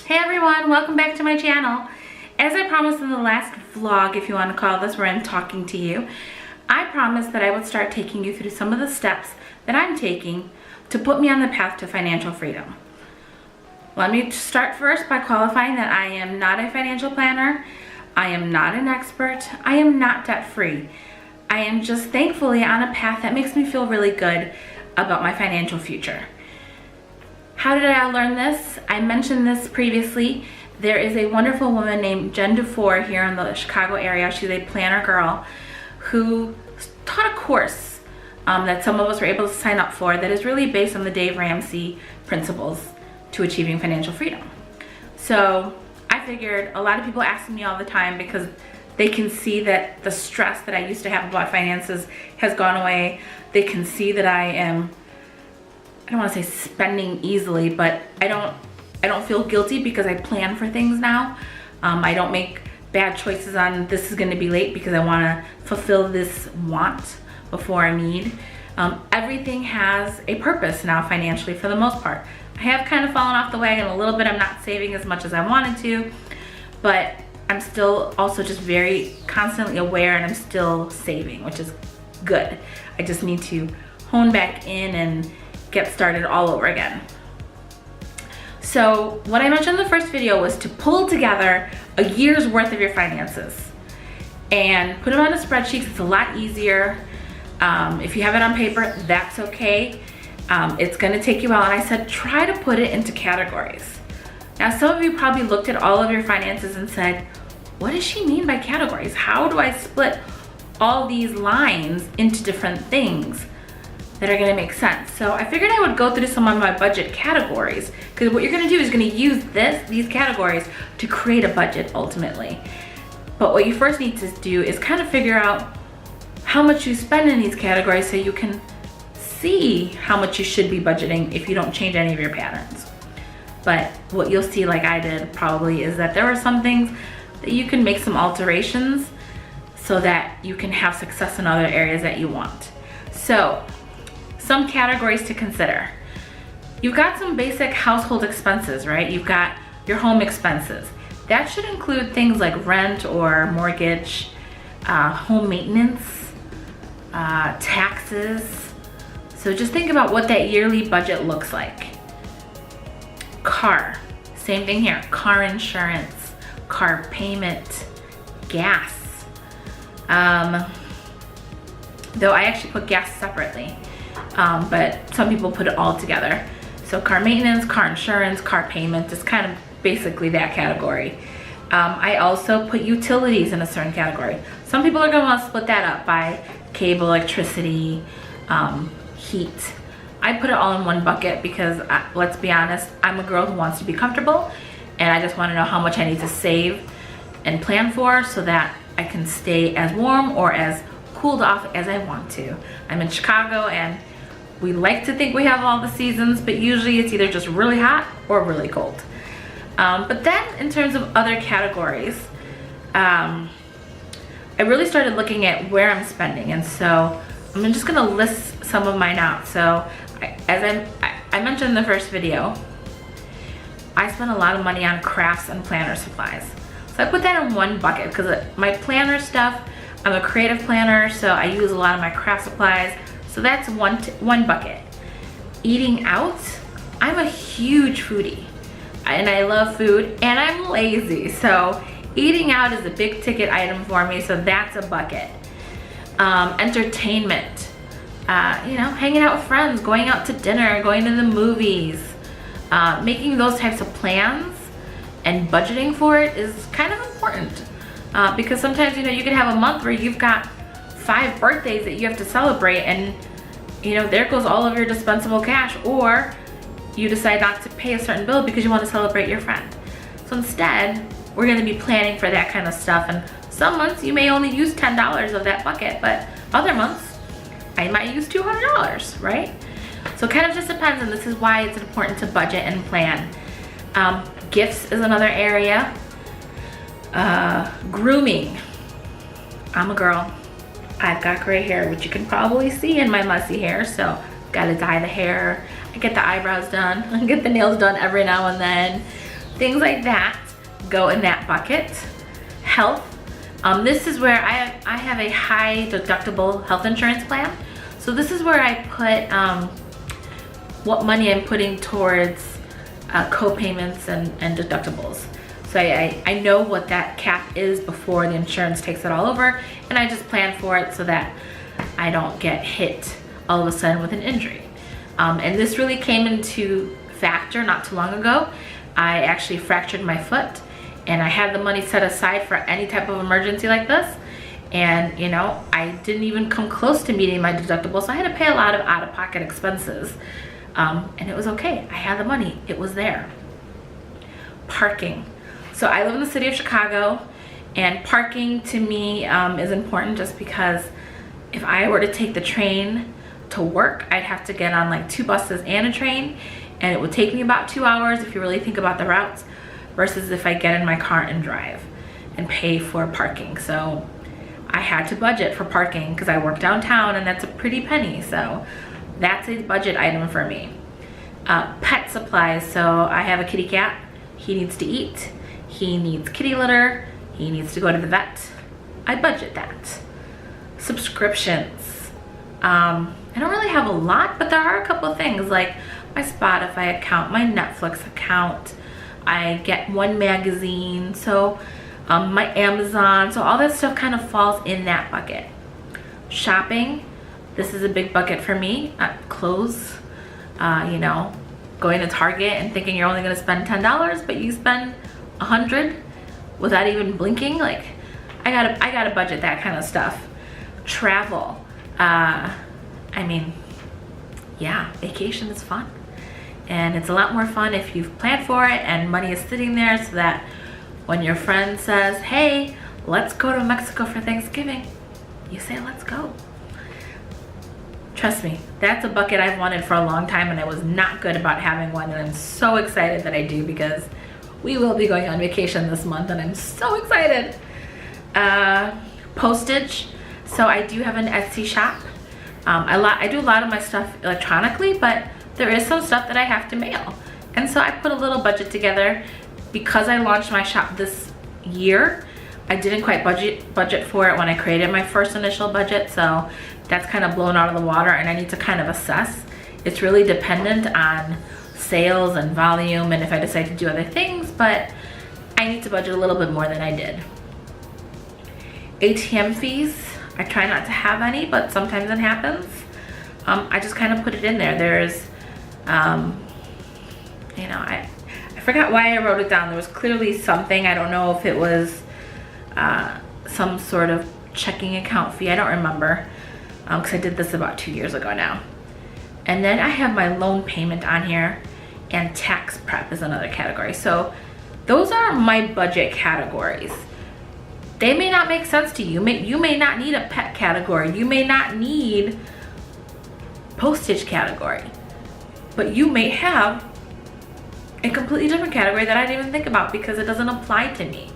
Hey everyone, welcome back to my channel. As I promised in the last vlog, if you want to call this, where I'm talking to you, I promised that I would start taking you through some of the steps that I'm taking to put me on the path to financial freedom. Let me start first by qualifying that I am not a financial planner. I am not an expert. I am not debt-free. I am just thankfully on a path that makes me feel really good about my financial future. How did I learn this? I mentioned this previously. There is a wonderful woman named Jen Dufour here in the Chicago area. She's a planner girl who taught a course that some of us were able to sign up for that is really based on the Dave Ramsey principles to achieving financial freedom. So I figured a lot of people ask me all the time because they can see that the stress that I used to have about finances has gone away. They can see that I don't want to say spending easily, but I don't feel guilty because I plan for things now. I don't make bad choices on this is going to be late because I want to fulfill this want before a need. Everything has a purpose now financially for the most part. I have kind of fallen off the wagon a little bit. I'm not saving as much as I wanted to, but I'm still also just very constantly aware and I'm still saving, which is good. I just need to hone back in and get started all over again. So what I mentioned in the first video was to pull together a year's worth of your finances and put them on a spreadsheet. It's a lot easier. If you have it on paper, that's okay. It's gonna take you a while, and I said try to put it into categories. Now some of you probably looked at all of your finances and said, what does she mean by categories? How do I split all these lines into different things that are gonna make sense? So I figured I would go through some of my budget categories, because what you're gonna do is gonna use these categories to create a budget ultimately. But what you first need to do is kind of figure out how much you spend in these categories so you can see how much you should be budgeting if you don't change any of your patterns. But what you'll see, like I did probably, is that there are some things that you can make some alterations so that you can have success in other areas that you want. So some categories to consider. You've got some basic household expenses, right? You've got your home expenses. That should include things like rent or mortgage, home maintenance, taxes. So just think about what that yearly budget looks like. Car, same thing here. Car insurance, car payment, gas. Though I actually put gas separately. But some people put it all together. So car maintenance, car insurance, car payment is kind of basically that category. I also put utilities in a certain category. Some people are gonna want to split that up by cable, electricity, heat. I put it all in one bucket because let's be honest, I'm a girl who wants to be comfortable and I just want to know how much I need to save and plan for so that I can stay as warm or as cooled off as I want to. I'm in Chicago and we like to think we have all the seasons, but usually it's either just really hot or really cold. But then in terms of other categories, I really started looking at where I'm spending, and so I'm just gonna list some of mine out. So as I mentioned in the first video, I spend a lot of money on crafts and planner supplies. So I put that in one bucket because my planner stuff, I'm a creative planner, so I use a lot of my craft supplies. So that's one bucket. Eating out, I'm a huge foodie and I love food and I'm lazy. So eating out is a big ticket item for me, so that's a bucket. Entertainment, hanging out with friends, going out to dinner, going to the movies, making those types of plans and budgeting for it is kind of important. Because sometimes, you could have a month where you've got 5 birthdays that you have to celebrate and, there goes all of your dispensable cash, or you decide not to pay a certain bill because you want to celebrate your friend. So instead, we're going to be planning for that kind of stuff. And some months you may only use $10 of that bucket, but other months I might use $200, right? So it kind of just depends, and this is why it's important to budget and plan. Gifts is another area. Grooming. I'm a girl. I've got gray hair, which you can probably see in my messy hair, so gotta dye the hair. I get the eyebrows done. I get the nails done every now and then. things like that go in that bucket. Health, this is where I have a high deductible health insurance plan. So this is where I put what money I'm putting towards co-payments and deductibles. So I know what that cap is before the insurance takes it all over, and I just plan for it so that I don't get hit all of a sudden with an injury. And this really came into factor not too long ago. I actually fractured my foot, and I had the money set aside for any type of emergency like this. And you know, I didn't even come close to meeting my deductible, so I had to pay a lot of out-of-pocket expenses. And it was okay. I had the money. It was there. Parking. So I live in the city of Chicago, and parking to me is important just because if I were to take the train to work, I'd have to get on like 2 buses and a train, and it would take me about 2 hours if you really think about the routes, versus if I get in my car and drive and pay for parking. So I had to budget for parking because I work downtown, and that's a pretty penny. So that's a budget item for me. Pet supplies. So I have a kitty cat. He needs to eat. He needs kitty litter. He needs to go to the vet. I budget that. Subscriptions. I don't really have a lot, but there are a couple of things like my Spotify account, my Netflix account. I get one magazine, so my Amazon. So all that stuff kind of falls in that bucket. Shopping. This is a big bucket for me. Clothes. You know, going to Target and thinking you're only going to spend $10, but you spend $100 without even blinking. Like, I gotta budget that kind of stuff. Travel. I mean, yeah, vacation is fun, and it's a lot more fun if you've planned for it and money is sitting there, so that when your friend says, hey, let's go to Mexico for Thanksgiving, you say, let's go. Trust me, that's a bucket I've wanted for a long time, and I was not good about having one, and I'm so excited that I do because we will be going on vacation this month, and I'm so excited. Postage. So I do have an Etsy shop. I do a lot of my stuff electronically, but there is some stuff that I have to mail. And so I put a little budget together. Because I launched my shop this year, I didn't quite budget for it when I created my first initial budget, so that's kind of blown out of the water, and I need to kind of assess. It's really dependent on sales and volume and if I decide to do other things, but I need to budget a little bit more than I did. ATM fees. I try not to have any, but sometimes it happens. I just kind of put it in there. There's, you know, I forgot why I wrote it down. There was clearly something. I don't know if it was some sort of checking account fee. I don't remember, because I did this about 2 years ago now. And then I have my loan payment on here, and tax prep is another category. So those are my budget categories. They may not make sense to you. You may not need a pet category. You may not need postage category, but you may have a completely different category that I didn't even think about because it doesn't apply to me.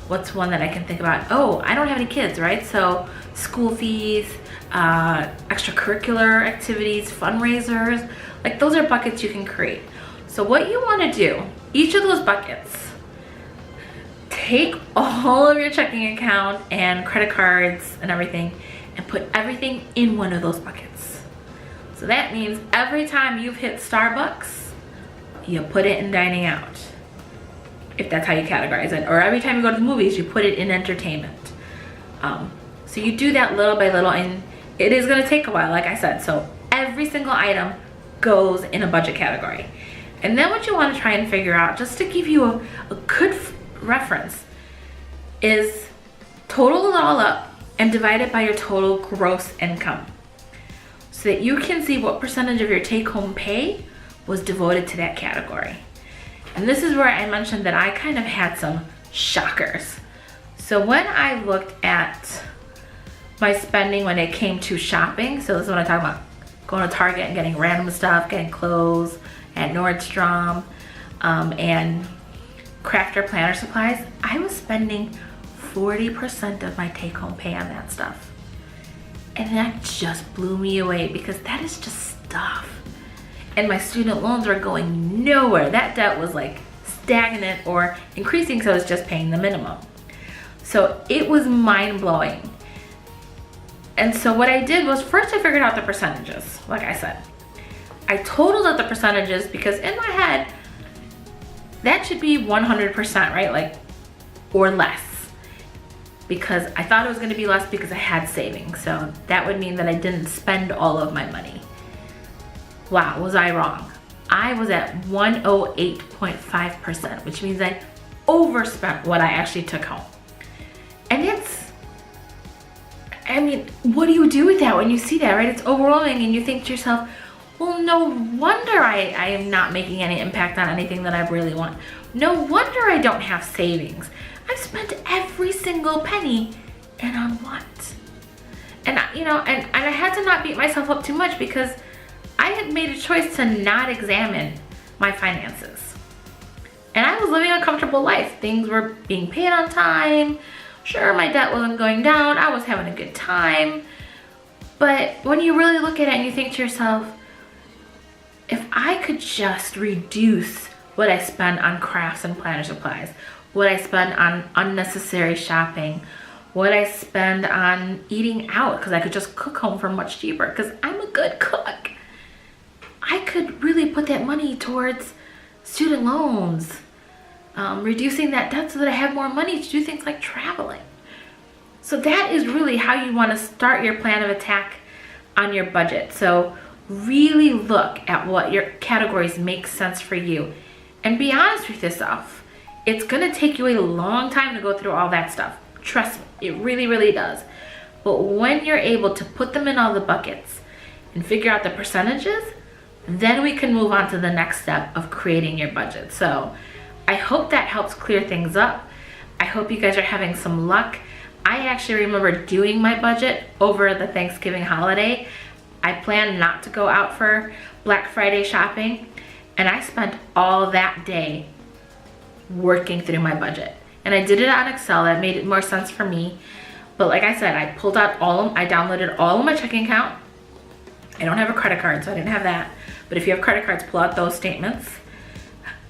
What's one that I can think about? Oh, I don't have any kids, right? So school fees, extracurricular activities, fundraisers, like those are buckets you can create. So what you want to do, each of those buckets, take all of your checking account and credit cards and everything and put everything in one of those buckets. So that means every time you've hit Starbucks, you put it in dining out, if that's how you categorize it. Or every time you go to the movies, you put it in entertainment. So you do that little by little, and it is going to take a while, like I said. So every single item goes in a budget category. And then what you want to try and figure out, just to give you a good reference, is total it all up and divide it by your total gross income, so that you can see what percentage of your take-home pay was devoted to that category. And this is where I mentioned that I kind of had some shockers. So when I looked at my spending when it came to shopping, so this is what I'm talking about, going to Target and getting random stuff, getting clothes at Nordstrom, and crafter planner supplies, I was spending 40% of my take-home pay on that stuff. And that just blew me away because that is just stuff. And my student loans were going nowhere. That debt was like stagnant or increasing, so I was just paying the minimum. So it was mind-blowing. And so what I did was, first I figured out the percentages, like I said. I totaled up the percentages because in my head, that should be 100%, right? Like, or less. Because I thought it was gonna be less because I had savings. So that would mean that I didn't spend all of my money. Wow, was I wrong? I was at 108.5%, which means I overspent what I actually took home. And I mean, what do you do with that when you see that, right? It's overwhelming and you think to yourself, well, no wonder I am not making any impact on anything that I really want. No wonder I don't have savings. I've spent every single penny, and on what? And and I had to not beat myself up too much because I had made a choice to not examine my finances. And I was living a comfortable life. Things were being paid on time. Sure, my debt wasn't going down. I was having a good time. But when you really look at it and you think to yourself, if I could just reduce what I spend on crafts and planner supplies, what I spend on unnecessary shopping, what I spend on eating out because I could just cook home for much cheaper because I'm a good cook. I could really put that money towards student loans, reducing that debt so that I have more money to do things like traveling. So that is really how you want to start your plan of attack on your budget. So really look at what your categories make sense for you and be honest with yourself. It's gonna take you a long time to go through all that stuff. Trust me, it really, really does. But when you're able to put them in all the buckets and figure out the percentages, then we can move on to the next step of creating your budget. So I hope that helps clear things up. I hope you guys are having some luck. I actually remember doing my budget over the Thanksgiving holiday. I planned not to go out for Black Friday shopping, and I spent all that day working through my budget. And I did it on Excel. That made it more sense for me. But like I said, I pulled out I downloaded all of my checking account. I don't have a credit card, so I didn't have that. But if you have credit cards, pull out those statements.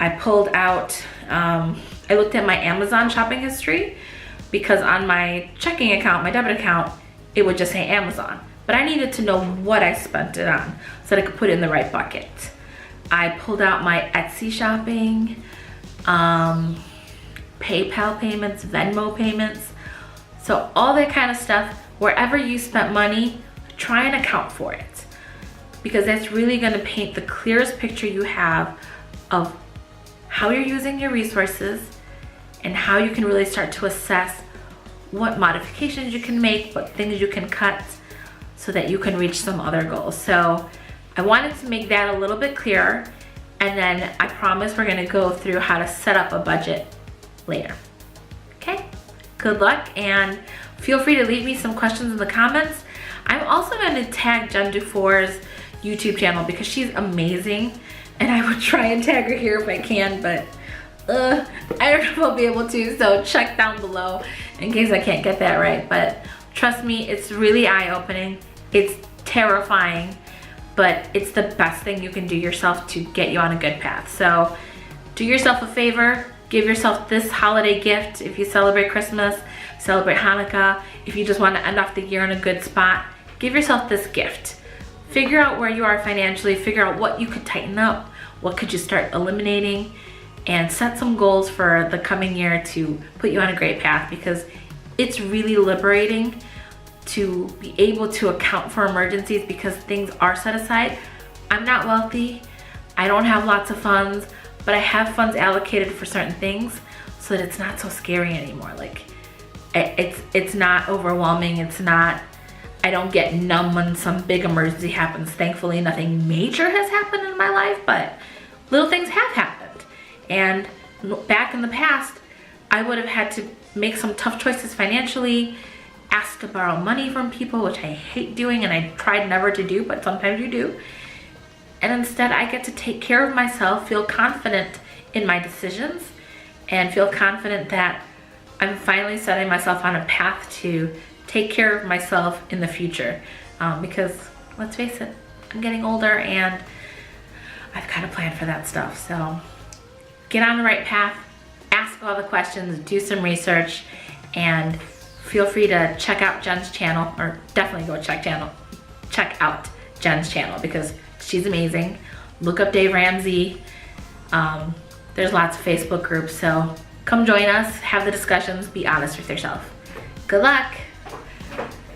I pulled out, I looked at my Amazon shopping history because on my checking account, my debit account, it would just say Amazon. But I needed to know what I spent it on so that I could put it in the right bucket. I pulled out my Etsy shopping, PayPal payments, Venmo payments. So all that kind of stuff, wherever you spent money, try and account for it. Because that's really gonna paint the clearest picture you have of how you're using your resources and how you can really start to assess what modifications you can make, what things you can cut so that you can reach some other goals. So I wanted to make that a little bit clearer, and then I promise we're gonna go through how to set up a budget later. Okay, good luck, and feel free to leave me some questions in the comments. I'm also gonna tag Jen Dufour's YouTube channel because she's amazing, and I would try and tag her here if I can, but I don't know if I'll be able to, so check down below in case I can't get that right. But trust me, it's really eye-opening. It's terrifying, but it's the best thing you can do yourself to get you on a good path. So do yourself a favor, give yourself this holiday gift if you celebrate Christmas, celebrate Hanukkah. If you just want to end off the year in a good spot, give yourself this gift. Figure out where you are financially, figure out what you could tighten up, what could you start eliminating, and set some goals for the coming year to put you on a great path, because it's really liberating to be able to account for emergencies because things are set aside. I'm not wealthy, I don't have lots of funds, but I have funds allocated for certain things so that it's not so scary anymore. Like it's not overwhelming, it's not, I don't get numb when some big emergency happens. Thankfully, nothing major has happened in my life, but little things have happened. And back in the past, I would have had to make some tough choices financially, ask to borrow money from people, which I hate doing and I tried never to do, but sometimes you do. And instead I get to take care of myself, feel confident in my decisions, and feel confident that I'm finally setting myself on a path to take care of myself in the future. Because let's face it, I'm getting older and I've got to plan for that stuff. So get on the right path, ask all the questions, do some research, and feel free to check out Jen's channel, or definitely go check out Jen's channel because she's amazing. Look up Dave Ramsey. There's lots of Facebook groups, so come join us, have the discussions, be honest with yourself. Good luck.